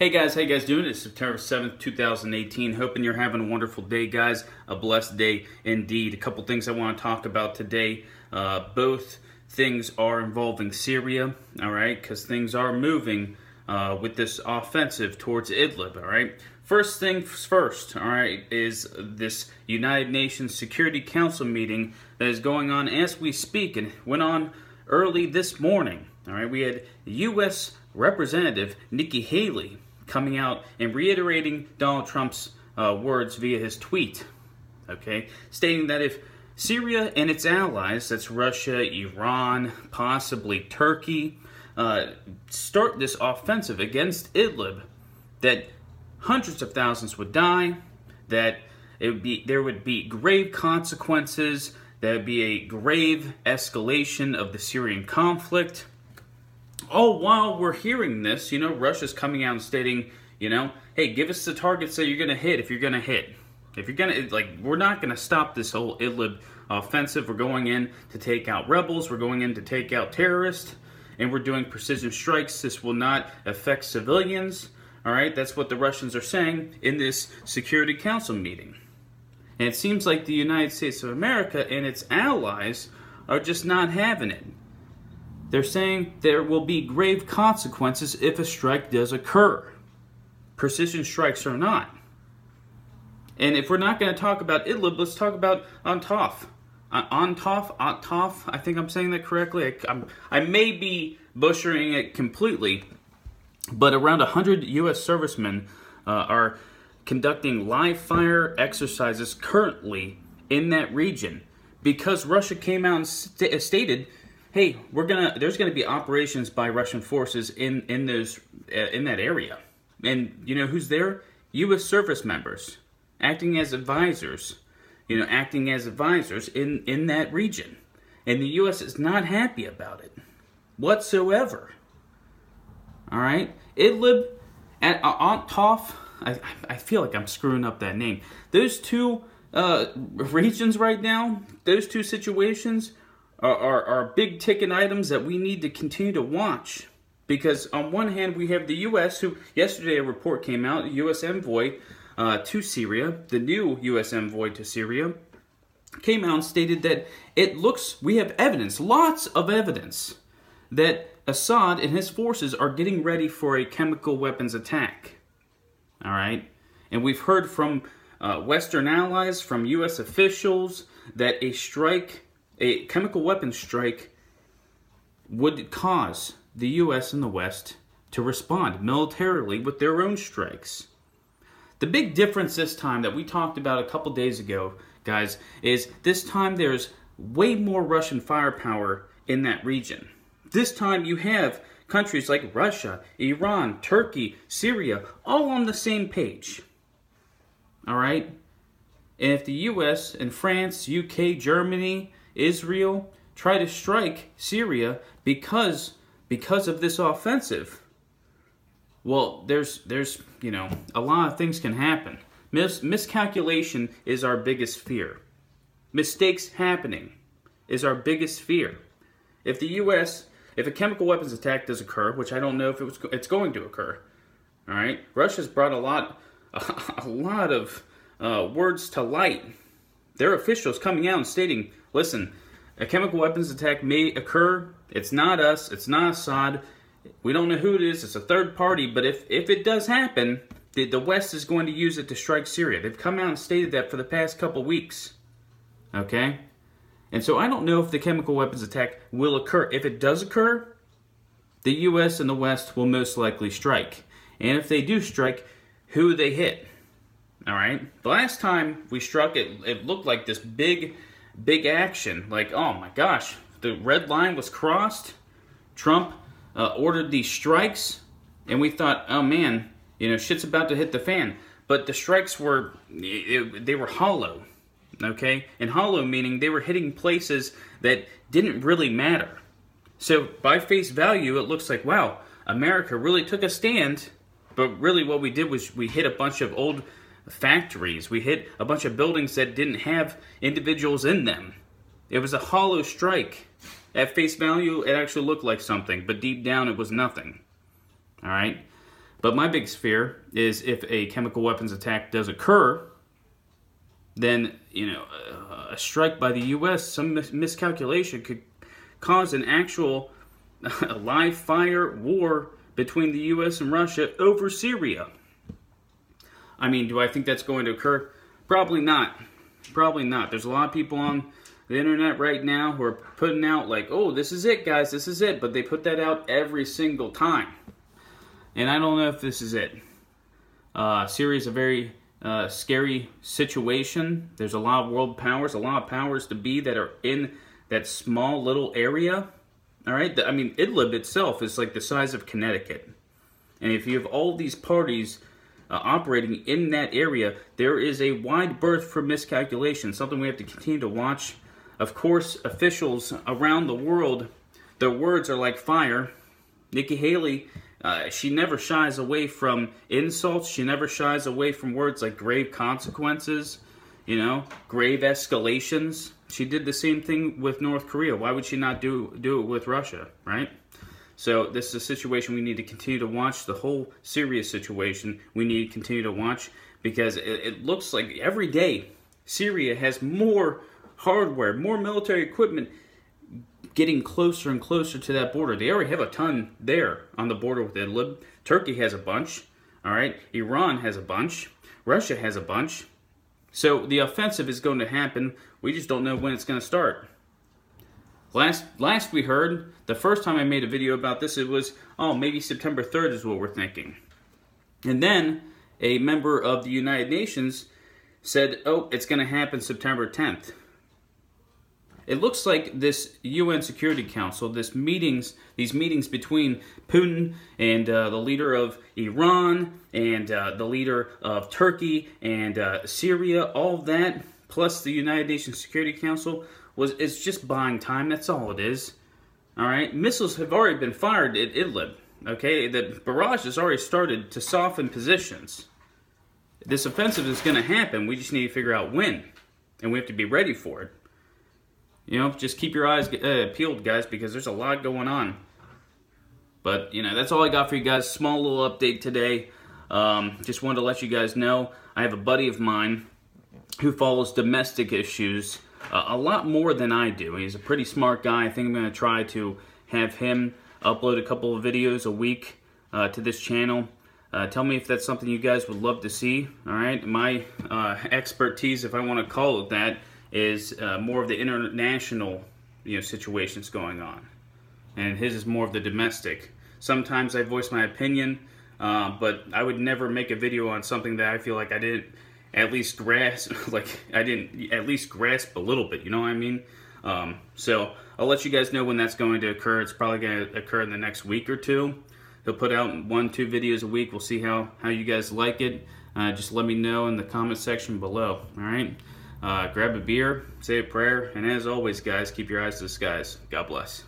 Hey guys, how you guys doing? It's September 7th, 2018. Hoping you're having a wonderful day, guys. A blessed day indeed. A couple things I want to talk about today. Both things are involving Syria, all right, because things are moving with this offensive towards Idlib, all right. First things first, all right, is this United Nations Security Council meeting that is going on as we speak and went on early this morning, all right. We had U.S. Representative Nikki Haley coming out and reiterating Donald Trump's words via his tweet, okay, stating that if Syria and its allies, that's Russia, Iran, possibly Turkey, start this offensive against Idlib, that hundreds of thousands would die, that there would be grave consequences, there would be a grave escalation of the Syrian conflict. All while we're hearing this, Russia's coming out and stating, hey, give us the targets that you're going to hit if you're going to hit. If you're going to, we're not going to stop this whole Idlib offensive. We're going in to take out rebels. We're going in to take out terrorists. And we're doing precision strikes. This will not affect civilians. All right, that's what the Russians are saying in this Security Council meeting. And it seems like the United States of America and its allies are just not having it. They're saying there will be grave consequences if a strike does occur. Precision strikes or not. And if we're not going to talk about Idlib, let's talk about Antaf. Antaf, I think I'm saying that correctly. I may be butchering it completely, but around 100 U.S. servicemen are conducting live fire exercises currently in that region because Russia came out and stated, hey, there's gonna be operations by Russian forces in that area, and you know who's there? U.S. service members acting as advisors, in that region, and the U.S. is not happy about it whatsoever. All right, Idlib at Antaf. I feel like I'm screwing up that name. Those two regions right now, those two situations are big ticket items that we need to continue to watch. Because on one hand, we have the U.S., who yesterday a report came out, U.S. envoy to Syria, the new U.S. envoy to Syria, came out and stated that we have evidence, lots of evidence, that Assad and his forces are getting ready for a chemical weapons attack. All right? And we've heard from Western allies, from U.S. officials, that a chemical weapons strike would cause the U.S. and the West to respond militarily with their own strikes. The big difference this time that we talked about a couple days ago, guys, is this time there's way more Russian firepower in that region. This time you have countries like Russia, Iran, Turkey, Syria, all on the same page. All right? And if the U.S. and France, UK, Germany, Israel try to strike Syria because of this offensive, well, there's a lot of things can happen. Miscalculation is our biggest fear. Mistakes happening is our biggest fear. If a chemical weapons attack does occur, which I don't know if it's going to occur, all right, Russia's brought a lot of words to light. Their officials coming out and stating, listen, a chemical weapons attack may occur. It's not us. It's not Assad. We don't know who it is. It's a third party. But if it does happen, the West is going to use it to strike Syria. They've come out and stated that for the past couple weeks. Okay? And so I don't know if the chemical weapons attack will occur. If it does occur, the U.S. and the West will most likely strike. And if they do strike, who they hit. All right? The last time we struck, it looked like this big action. Like, oh my gosh, the red line was crossed. Trump ordered these strikes. And we thought, oh man, shit's about to hit the fan. But the strikes were hollow. Okay? And hollow meaning they were hitting places that didn't really matter. So by face value, it looks like, wow, America really took a stand. But really what we did was we hit a bunch of old factories. We hit a bunch of buildings that didn't have individuals in them. It was a hollow strike. At face value, it actually looked like something, but deep down it was nothing. All right? But my biggest fear is if a chemical weapons attack does occur, then, a strike by the U.S., some miscalculation could cause an actual live fire war between the U.S. and Russia over Syria. I mean, do I think that's going to occur? Probably not. Probably not. There's a lot of people on the internet right now who are putting out like, oh, this is it, guys, this is it. But they put that out every single time. And I don't know if this is it. Syria is a very scary situation. There's a lot of world powers, a lot of powers to be that are in that small little area. All right? I mean, Idlib itself is like the size of Connecticut. And if you have all these parties operating in that area, there is a wide berth for miscalculation, something we have to continue to watch. Of course, officials around the world, their words are like fire. Nikki Haley, she never shies away from insults. She never shies away from words like grave consequences, grave escalations. She did the same thing with North Korea. Why would she not do it with Russia, right? So this is a situation we need to continue to watch. The whole Syria situation we need to continue to watch, because it looks like every day Syria has more hardware, more military equipment getting closer and closer to that border. They already have a ton there on the border with Idlib. Turkey has a bunch, all right? Iran has a bunch. Russia has a bunch. So the offensive is going to happen. We just don't know when it's going to start. Last we heard, the first time I made a video about this, it was, oh, maybe September 3rd is what we're thinking. And then a member of the United Nations said, oh, it's going to happen September 10th. It looks like this UN Security Council, these meetings between Putin and the leader of Iran and the leader of Turkey and Syria, all of that, plus the United Nations Security Council, is just buying time. That's all it is. All right? Missiles have already been fired at Idlib. Okay? The barrage has already started to soften positions. This offensive is going to happen. We just need to figure out when. And we have to be ready for it. Just keep your eyes peeled, guys, because there's a lot going on. But, that's all I got for you guys. Small little update today. Just wanted to let you guys know. I have a buddy of mine who follows domestic issues a lot more than I do. He's a pretty smart guy. I think I'm going to try to have him upload a couple of videos a week to this channel. Tell me if that's something you guys would love to see. All right, my expertise, if I want to call it that, is more of the international situations going on, and his is more of the domestic. Sometimes I voice my opinion, but I would never make a video on something that I feel like I didn't at least grasp, a little bit, you know what I mean? So I'll let you guys know when that's going to occur. It's probably going to occur in the next week or two. He'll put out 1-2 videos a week. We'll see how you guys like it. Just let me know in the comment section below, all right? Grab a beer, say a prayer, and as always, guys, keep your eyes to the skies. God bless.